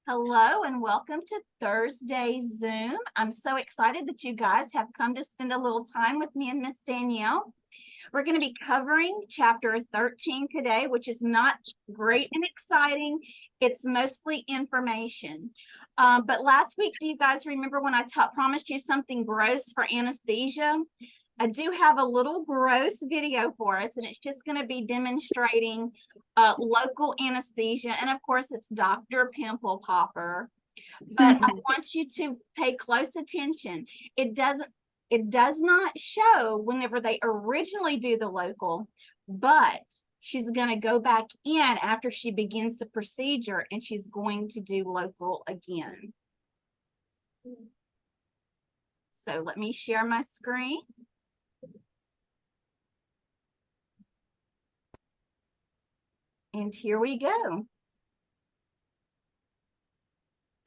Hello and welcome to Thursday Zoom. I'm so excited that you guys have come to spend a little time with me and Miss Danielle. We're going to be covering chapter 13 today, which is not great and exciting. It's mostly information. But last week, do you guys remember when I promised you something gross for anesthesia? I do have a little gross video for us, and it's just going to be demonstrating local anesthesia. And of course, it's Dr. Pimple Popper. But I want you to pay close attention. It does not show whenever they originally do the local, but she's going to go back in after she begins the procedure and she's going to do local again. So let me share my screen. And here we go.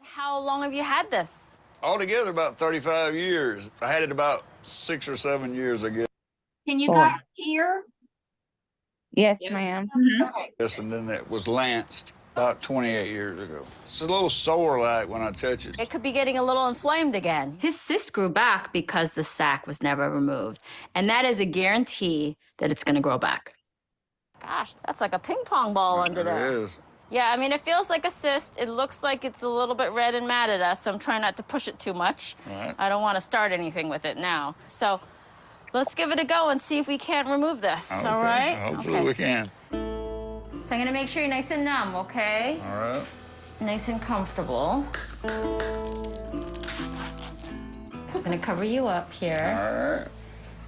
How long have you had this? Altogether, about 35 years. I had it about 6 or 7 years ago. Can you guys hear? Yes, ma'am. Okay. Yes, and then it was lanced about 28 years ago. It's a little sore like when I touch it. It could be getting a little inflamed again. His cyst grew back because the sac was never removed. And that is a guarantee that it's going to grow back. Gosh, that's like a ping pong ball under there. It is. Yeah, I mean, it feels like a cyst. It looks like it's a little bit red and mad at us, so I'm trying not to push it too much. Right. I don't want to start anything with it now. So let's give it a go and see if we can't remove this, Okay. all right? Hopefully we can. So I'm going to make sure you're nice and numb, okay? All right. Nice and comfortable. I'm going to cover you up here.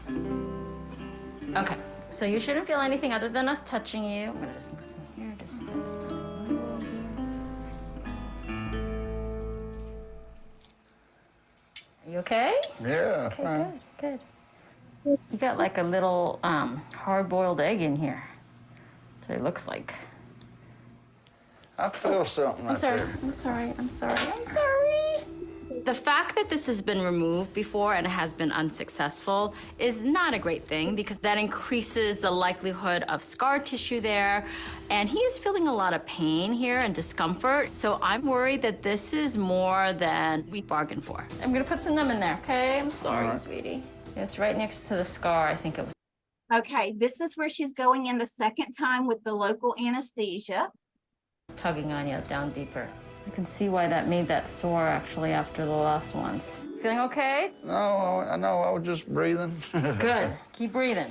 All right. Okay, so you shouldn't feel anything other than us touching you. I'm gonna just move some here, just so it's not Are you okay? Yeah. Okay, fine. good. You got like a little hard-boiled egg in here. That's what it looks like. I feel something right there. I'm sorry. The fact that this has been removed before and has been unsuccessful is not a great thing because that increases the likelihood of scar tissue there. And he is feeling a lot of pain here and discomfort. So I'm worried that this is more than we bargained for. I'm gonna put some numb in there, okay? I'm sorry, All right. sweetie. It's right next to the scar. I think it was. Okay, this is where she's going in the second time with the local anesthesia. Tugging on you down deeper. I can see why that made that sore actually after the last ones. Feeling okay? No, I know. I was just breathing. Good. Keep breathing.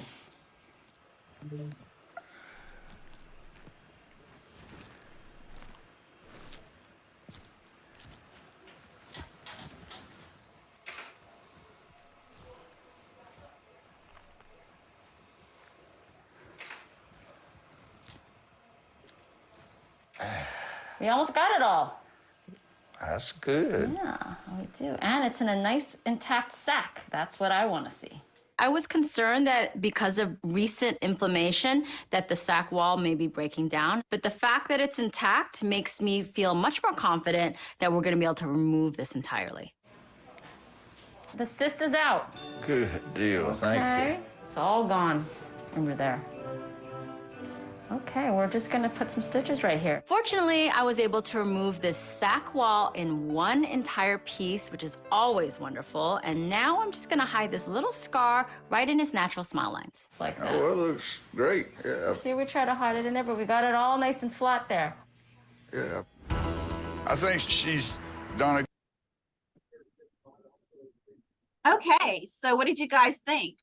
We almost got it all. That's good. Yeah, we do. And it's in a nice intact sac. That's what I want to see. I was concerned that because of recent inflammation that the sac wall may be breaking down, but the fact that it's intact makes me feel much more confident that we're going to be able to remove this entirely. The cyst is out. Good deal. Thank you. It's all gone under there. Okay, we're just gonna put some stitches right here. Fortunately, I was able to remove this sac wall in one entire piece, which is always wonderful. And now I'm just gonna hide this little scar right in his natural smile lines. It's like that. Oh, well, it looks great. Yeah. See, we try to hide it in there, but we got it all nice and flat there. Yeah. I think she's done a Okay, so what did you guys think?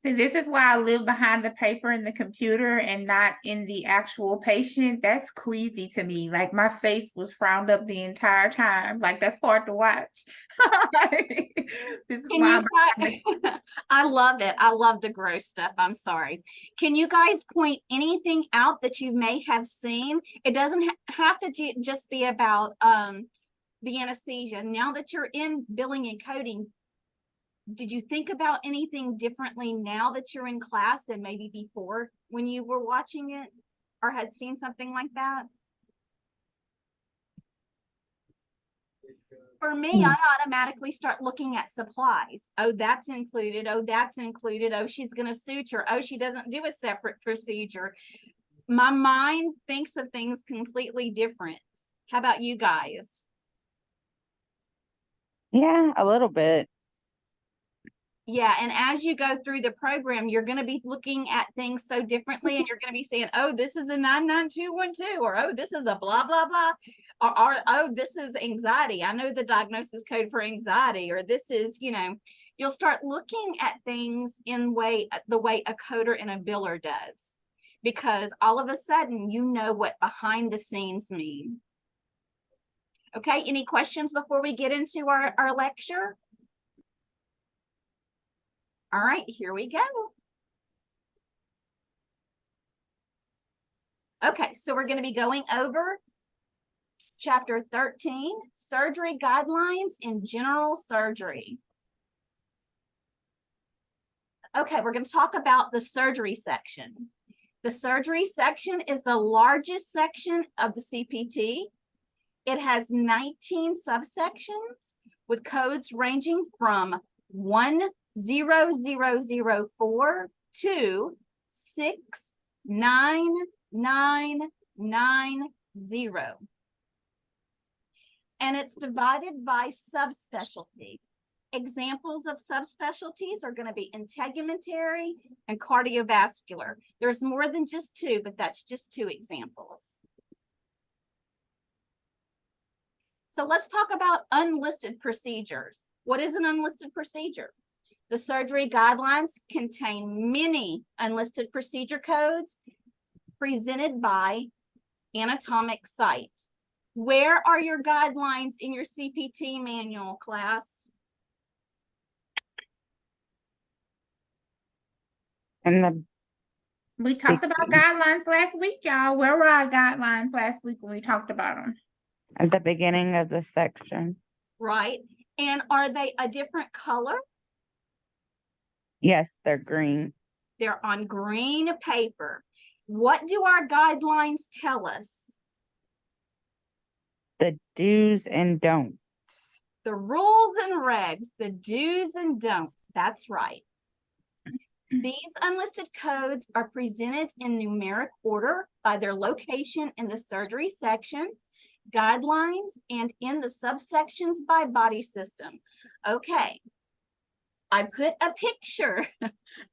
See, this is why I live behind the paper and the computer and not in the actual patient. That's queasy to me. Like my face was frowned up the entire time. Like that's hard to watch. This is Can why you guys, I love it. I love the gross stuff. I'm sorry. Can you guys point anything out that you may have seen? It doesn't have to just be about the anesthesia. Now that you're in billing and coding, did you think about anything differently now that you're in class than maybe before when you were watching it or had seen something like that? For me, I automatically start looking at supplies. Oh, that's included. Oh, that's included. Oh, she's going to suture. Oh, she doesn't do a separate procedure. My mind thinks of things completely different. How about you guys? Yeah, a little bit. Yeah, and as you go through the program, you're going to be looking at things so differently, and you're going to be saying, oh, this is a 99212, or oh, this is a blah, blah, blah, or oh, this is anxiety. I know the diagnosis code for anxiety, or this is, you'll start looking at things in the way a coder and a biller does, because all of a sudden, you know what behind the scenes mean. Okay, any questions before we get into our lecture? All right, here we go. Okay, so we're going to be going over chapter 13, surgery guidelines in general surgery. Okay, we're going to talk about the surgery section. The surgery section is the largest section of the CPT. It has 19 subsections with codes ranging from 10004 to 69990. And it's divided by subspecialty. Examples of subspecialties are going to be integumentary and cardiovascular. There's more than just two, but that's just two examples. So let's talk about unlisted procedures. What is an unlisted procedure? The surgery guidelines contain many unlisted procedure codes presented by anatomic site. Where are your guidelines in your CPT manual, class? And We talked about guidelines last week, y'all. Where were our guidelines last week when we talked about them? at the beginning of the section. Right. And are they a different color? Yes, they're green. They're on green paper. What do our guidelines tell us? The do's and don'ts. The rules and regs, the do's and don'ts. That's right. These unlisted codes are presented in numeric order by their location in the surgery section, guidelines, and in the subsections by body system. Okay. I put a picture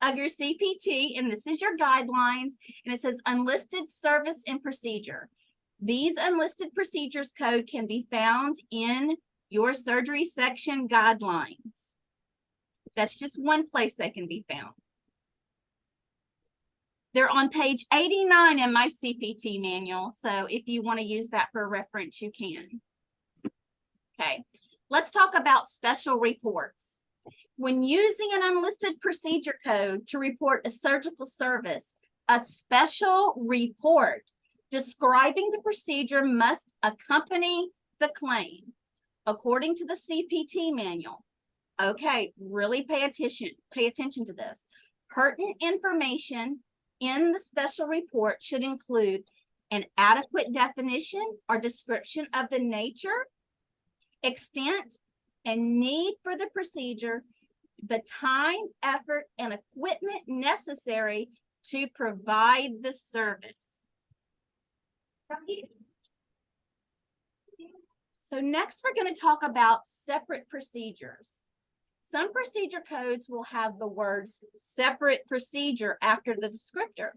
of your CPT, and this is your guidelines, and it says unlisted service and procedure. These unlisted procedures code can be found in your surgery section guidelines. That's just one place they can be found. They're on page 89 in my CPT manual, so if you want to use that for reference, you can. Okay, let's talk about special reports. When using an unlisted procedure code to report a surgical service, a special report describing the procedure must accompany the claim, according to the CPT manual. Okay, really pay attention to this. Pertinent information in the special report should include an adequate definition or description of the nature, extent, and need for the procedure, the time, effort, and equipment necessary to provide the service. So next, we're going to talk about separate procedures. Some procedure codes will have the words separate procedure after the descriptor.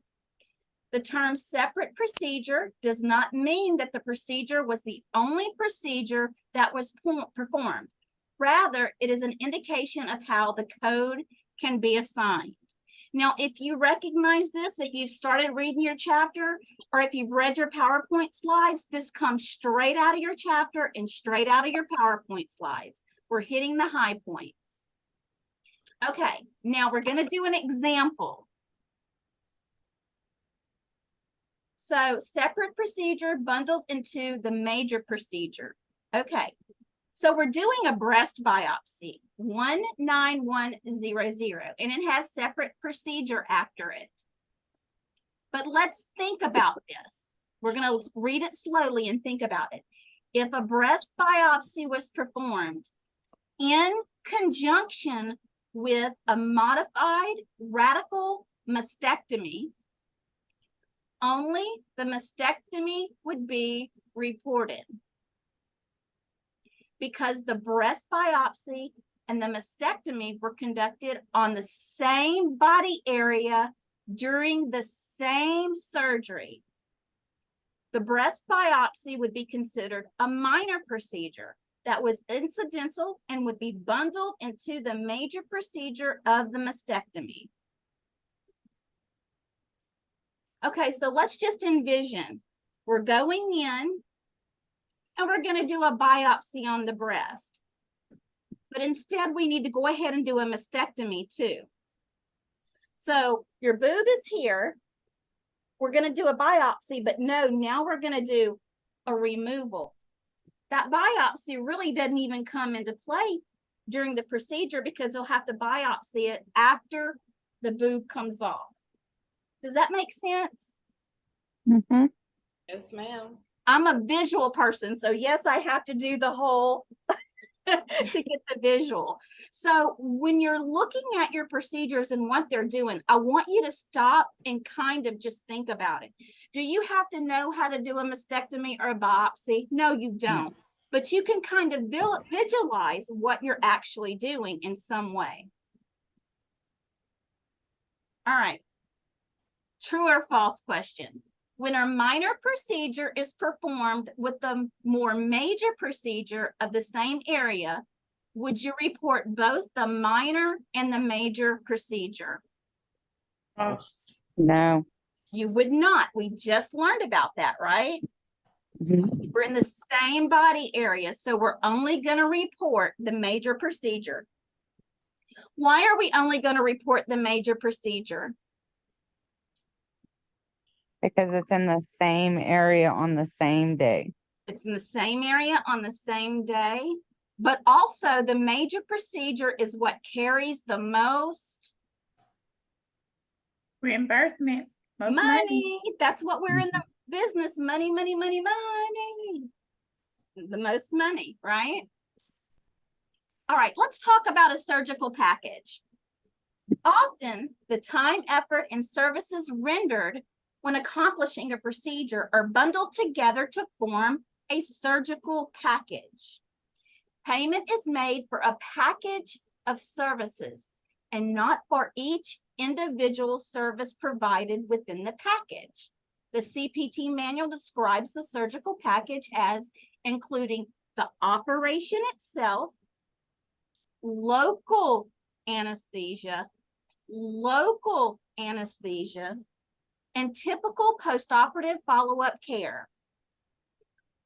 The term separate procedure does not mean that the procedure was the only procedure that was performed. Rather, it is an indication of how the code can be assigned. Now, if you recognize this, if you've started reading your chapter, or if you've read your PowerPoint slides, this comes straight out of your chapter and straight out of your PowerPoint slides. We're hitting the high points. Okay, now we're going to do an example. So, separate procedure bundled into the major procedure. Okay. So we're doing a breast biopsy, 19100, and it has separate procedure after it. But let's think about this. We're going to read it slowly and think about it. If a breast biopsy was performed in conjunction with a modified radical mastectomy, only the mastectomy would be reported. because the breast biopsy and the mastectomy were conducted on the same body area during the same surgery. The breast biopsy would be considered a minor procedure that was incidental and would be bundled into the major procedure of the mastectomy. Okay, so let's just envision we're going in and we're going to do a biopsy on the breast. But instead, we need to go ahead and do a mastectomy too. So your boob is here. We're going to do a biopsy, but no, now we're going to do a removal. That biopsy really doesn't even come into play during the procedure because they'll have to biopsy it after the boob comes off. Does that make sense? Mm-hmm. Yes, ma'am. I'm a visual person, so yes, I have to do the whole to get the visual. So when you're looking at your procedures and what they're doing, I want you to stop and kind of just think about it. Do you have to know how to do a mastectomy or a biopsy? No, you don't. But you can kind of visualize what you're actually doing in some way. All right. True or false question. When a minor procedure is performed with the more major procedure of the same area, would you report both the minor and the major procedure? False. No. You would not. We just learned about that, right? Mhm. We're in the same body area, so we're only going to report the major procedure. Why are we only going to report the major procedure? Because it's in the same area on the same day. It's in the same area on the same day, but also the major procedure is what carries the most Reimbursement. Most money. That's what we're in the business. Money, money, money, money. The most money, right? All right, let's talk about a surgical package. Often, the time, effort, and services rendered when accomplishing a procedure are bundled together to form a surgical package. Payment is made for a package of services and not for each individual service provided within the package. The CPT manual describes the surgical package as including the operation itself, local anesthesia, and typical postoperative follow-up care.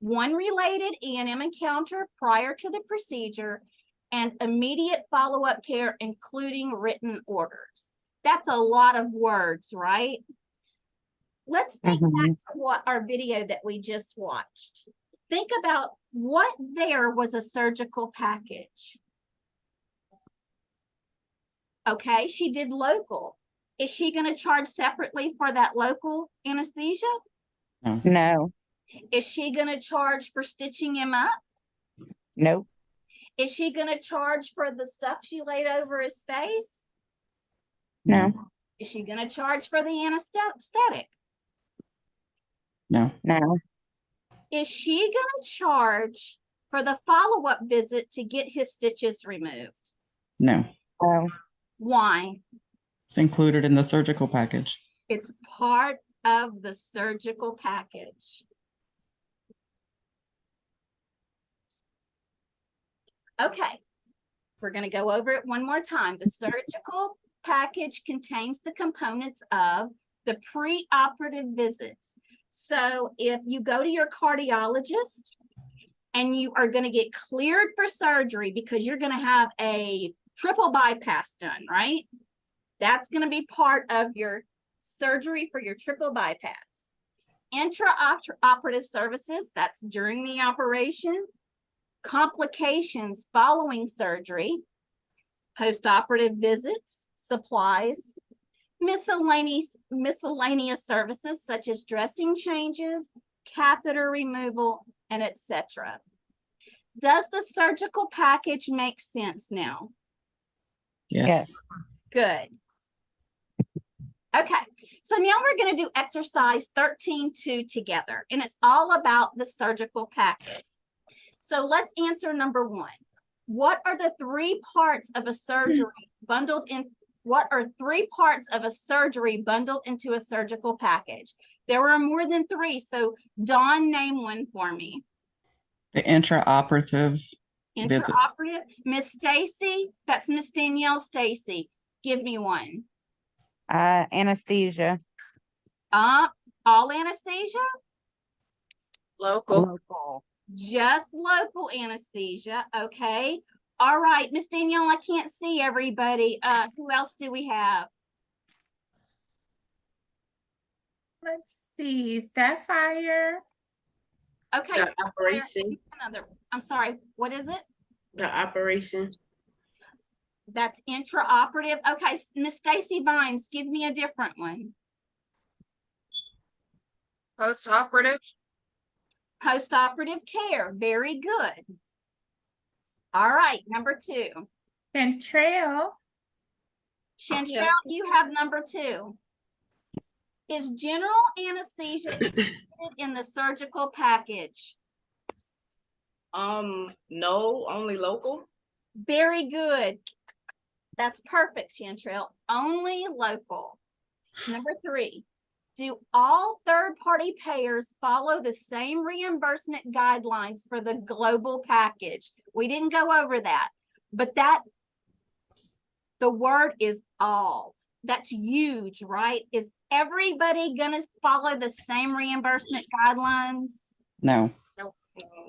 One related E&M encounter prior to the procedure and immediate follow-up care, including written orders. That's a lot of words, right? Let's think back to what our video that we just watched. Think about what there was a surgical package. Okay, she did local. Is she going to charge separately for that local anesthesia? No. Is she going to charge for stitching him up? Nope. Is she going to charge for the stuff she laid over his face? No. Is she going to charge for the anesthetic? No. No. Is she going to charge for the follow-up visit to get his stitches removed? No. No. Why? It's included in the surgical package. It's part of the surgical package. Okay, we're going to go over it one more time. The surgical package contains the components of the pre-operative visits. So if you go to your cardiologist and you are going to get cleared for surgery because you're going to have a triple bypass done, right? That's going to be part of your surgery for your triple bypass. Intraoperative services, that's during the operation. Complications following surgery. Postoperative visits, supplies. Miscellaneous services such as dressing changes, catheter removal, and etc. Does the surgical package make sense now? Yes. Good. Okay, so now we're going to do exercise 13-2 together, and it's all about the surgical package. So let's answer number one. What are the three parts of a surgery bundled in? What are three parts of a surgery bundled into a surgical package? There were more than three, so Dawn, name one for me. The intraoperative visit. Intraoperative. Miss Stacy, that's Miss Danielle Stacy. Give me one. Anesthesia. All anesthesia? Local. Local. Just local anesthesia, okay. All right, Miss Danielle, I can't see everybody. Who else do we have? Let's see, Sapphire. Okay, The Sapphire, operation. another. I'm sorry, what is it? The operation. That's intraoperative. Okay, Miss Stacy Vines, give me a different one. Post-operative. Postoperative care, very good. All right, number two. Chantrell. Chantel, Yeah. you have number two. Is general anesthesia included in the surgical package? No, only local. Very good. That's perfect, Chantrell. Only local. Number three, do all third-party payers follow the same reimbursement guidelines for the global package? We didn't go over that, but the word is all. That's huge, right? Is everybody gonna follow the same reimbursement guidelines? No.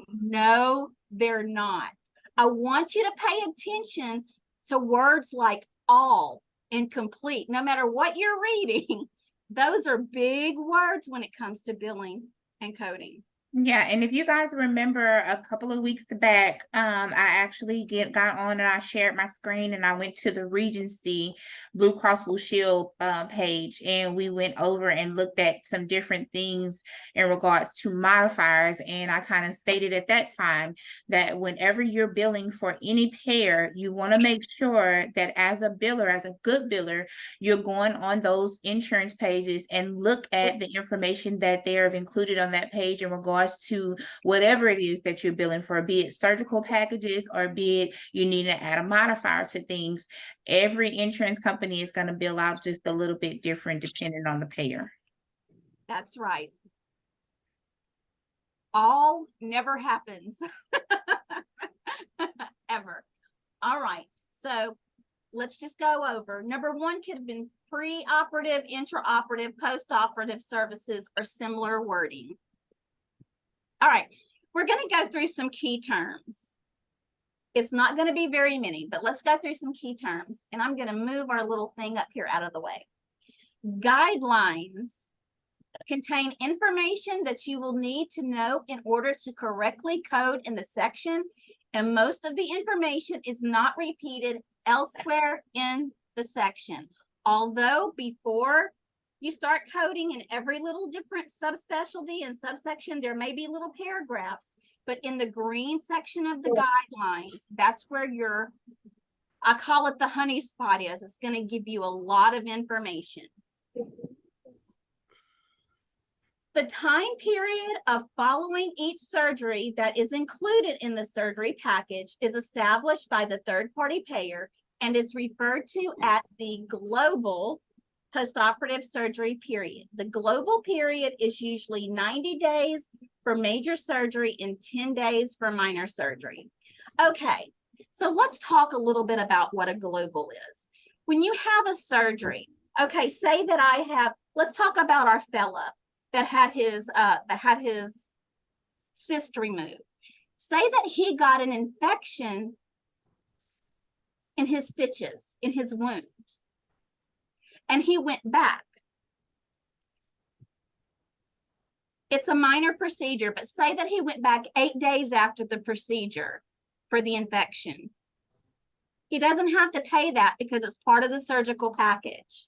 No, they're not. I want you to pay attention to words like all and complete. No matter what you're reading, those are big words when it comes to billing and coding. Yeah, and if you guys remember a couple of weeks back, I actually got on and I shared my screen and I went to the Regency Blue Cross Blue Shield page, and we went over and looked at some different things in regards to modifiers. And I kind of stated at that time that whenever you're billing for any payer, you want to make sure that as a biller, as a good biller, you're going on those insurance pages and look at the information that they have included on that page in regards to whatever it is that you're billing for, be it surgical packages or be it you need to add a modifier to things. Every insurance company is going to bill out just a little bit different depending on the payer. That's right. All never happens. Ever. All right. So let's just go over. Number one could have been pre-operative, intraoperative, post-operative services or similar wording. All right, we're going to go through some key terms. It's not going to be very many, but let's go through some key terms. And I'm going to move our little thing up here out of the way. Guidelines contain information that you will need to know in order to correctly code in the section. And most of the information is not repeated elsewhere in the section. Although before you start coding in every little different subspecialty and subsection, there may be little paragraphs, but in the green section of the guidelines, that's where I call it the honey spot is. It's going to give you a lot of information. The time period of following each surgery that is included in the surgery package is established by the third-party payer and is referred to as the global postoperative surgery period. The global period is usually 90 days for major surgery and 10 days for minor surgery. Okay, so let's talk a little bit about what a global is. When you have a surgery, okay, say that let's talk about our fella that had his cyst removed. Say that he got an infection in his stitches, in his wound, and he went back. It's a minor procedure, but say that he went back 8 days after the procedure for the infection. He doesn't have to pay that because it's part of the surgical package.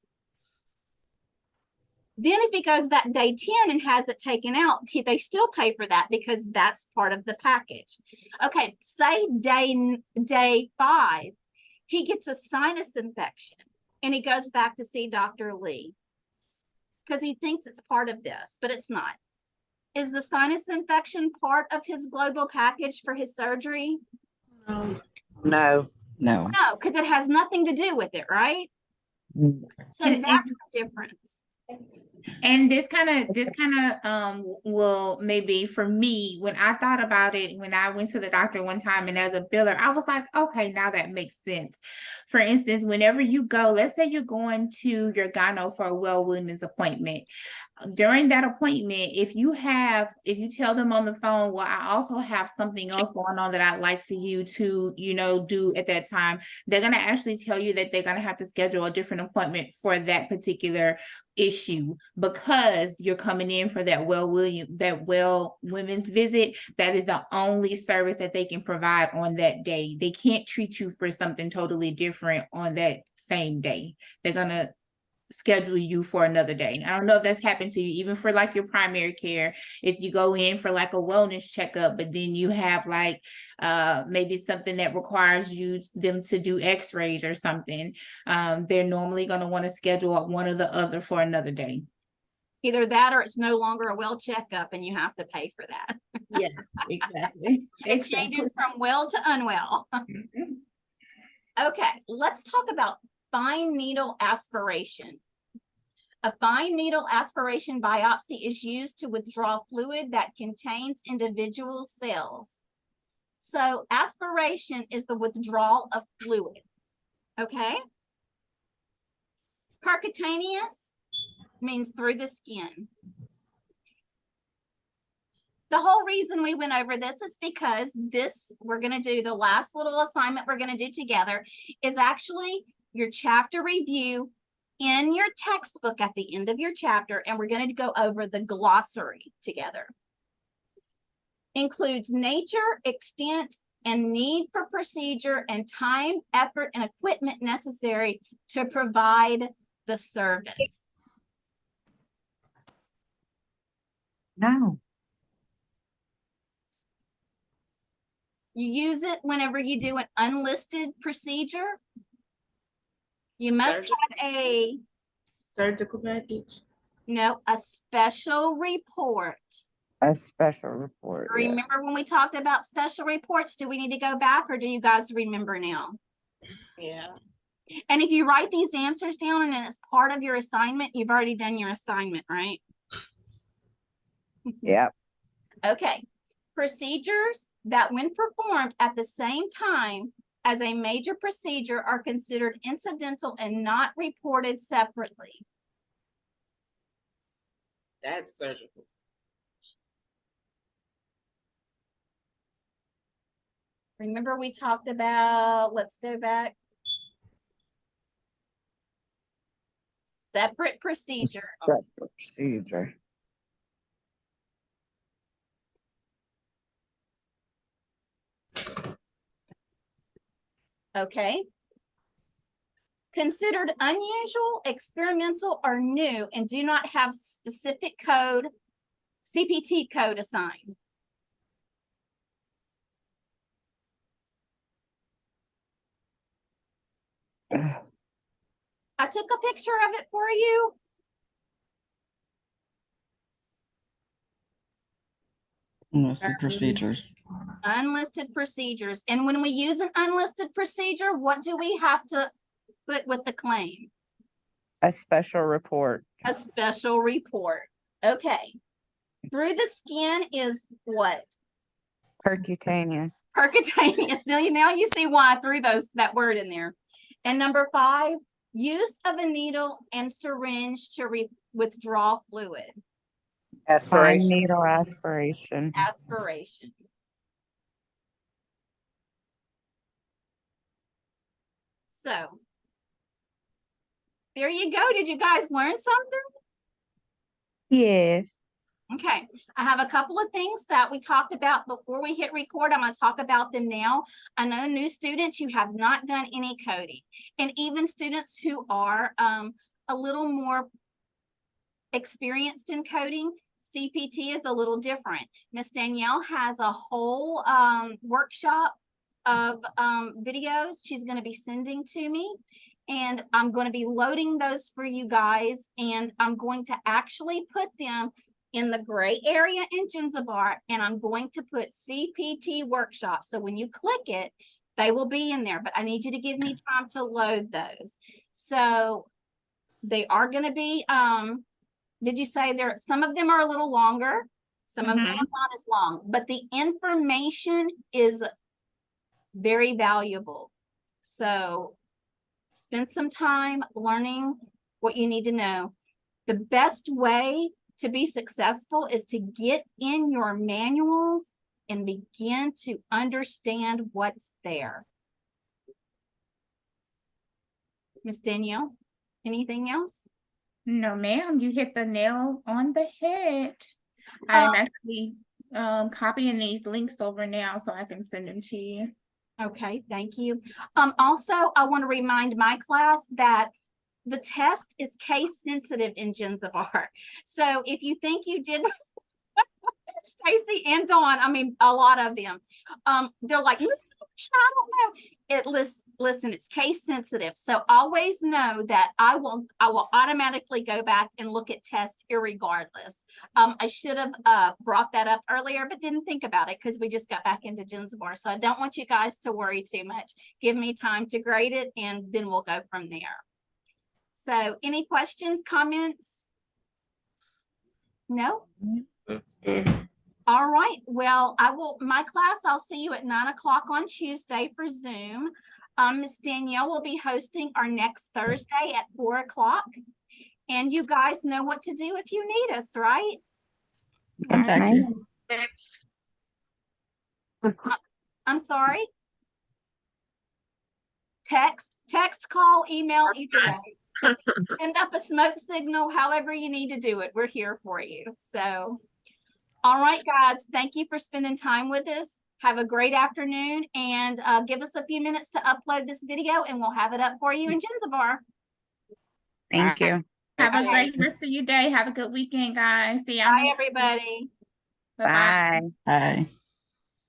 Then if he goes back day 10 and has it taken out, they still pay for that because that's part of the package. Okay, say day 5, he gets a sinus infection and he goes back to see Dr. Lee because he thinks it's part of this, but it's not. Is the sinus infection part of his global package for his surgery? No. No. No, because it has nothing to do with it, right? So And- that's the difference. And this kind of will maybe for me when I thought about it when I went to the doctor one time and as a biller I was like, okay, now that makes sense. For instance, whenever you go, let's say you're going to your gyno for a well women's appointment. During that appointment, if you tell them on the phone, well, I also have something else going on that I'd like for you to, do at that time, they're going to actually tell you that they're going to have to schedule a different appointment for that particular issue because you're coming in for that well women's visit. That is the only service that they can provide on that day. They can't treat you for something totally different on that same day. They're going to schedule you for another day. I don't know if that's happened to you, even for like your primary care. If you go in for like a wellness checkup, but then you have like maybe something that requires them to do x-rays or something, they're normally going to want to schedule one or the other for another day. Either that or it's no longer a well checkup and you have to pay for that. Yes, exactly. It changes from well to unwell. Okay, let's talk about fine needle aspiration. A fine needle aspiration biopsy is used to withdraw fluid that contains individual cells. So aspiration is the withdrawal of fluid, okay? Percutaneous means through the skin. The whole reason we went over this is because we're going to do the last little assignment we're going to do together is actually your chapter review in your textbook at the end of your chapter, and we're going to go over the glossary together. Includes nature, extent, and need for procedure and time, effort, and equipment necessary to provide the service. No. You use it whenever you do an unlisted procedure. You must have a Surgical package. a special report. A special report. yes. Remember when we talked about special reports? Do we need to go back or do you guys remember now? Yeah. And if you write these answers down and it's part of your assignment, you've already done your assignment, right? Yep. Okay. Procedures that when performed at the same time as a major procedure are considered incidental and not reported separately. That's surgical. Remember we talked about, let's go back. Separate procedure. Separate procedure. Okay. Considered unusual, experimental, or new and do not have specific code, CPT code assigned. I took a picture of it for you. Unlisted procedures. Unlisted procedures. And when we use an unlisted procedure, what do we have to put with the claim? A special report. A special report. Okay. Through the skin is what? Percutaneous. Percutaneous. Now you see why I threw that word in there. And number 5, use of a needle and syringe to withdraw fluid. Fine needle aspiration. Aspiration. So there you go. Did you guys learn something? Yes. Okay, I have a couple of things that we talked about before we hit record. I'm going to talk about them now. I know new students, you have not done any coding, and even students who are a little more experienced in coding, CPT is a little different. Miss Danielle has a whole workshop of videos she's going to be sending to me. And I'm going to be loading those for you guys. And I'm going to actually put them in the gray area in Zanzibar, and I'm going to put CPT workshops. So when you click it, they will be in there, but I need you to give me time to load those. So they are going to be, did you say there, some of them are a little longer, some of them are not as long, but the information is very valuable. So spend some time learning what you need to know. The best way to be successful is to get in your manuals and begin to understand what's there. Miss Danielle, anything else? No, ma'am, you hit the nail on the head. I'm actually copying these links over now so I can send them to you. Okay, thank you. Also, I want to remind my class that the test is case sensitive in Zanzibar. So if you think you did, Stacy and Dawn, I mean, a lot of them, they're like, I don't know. Listen, it's case sensitive. So always know that I will automatically go back and look at tests irregardless. I should have brought that up earlier, but didn't think about it because we just got back into Zanzibar. So I don't want you guys to worry too much. Give me time to grade it and then we'll go from there. So any questions, comments? No? All right. Well, my class, I'll see you at 9 o'clock on Tuesday for Zoom. Miss Danielle will be hosting our next Thursday at 4 o'clock. And you guys know what to do if you need us, right? Contact you. Next. I'm sorry? Text, call, email, either way. Send up a smoke signal, however you need to do it. We're here for you. So, all right, guys, thank you for spending time with us. Have a great afternoon and give us a few minutes to upload this video and we'll have it up for you in Zanzibar. Thank you. Have a Okay. great rest of your day. Have a good weekend, guys. See y'all Bye, next week. everybody. Bye-bye. Bye. Bye.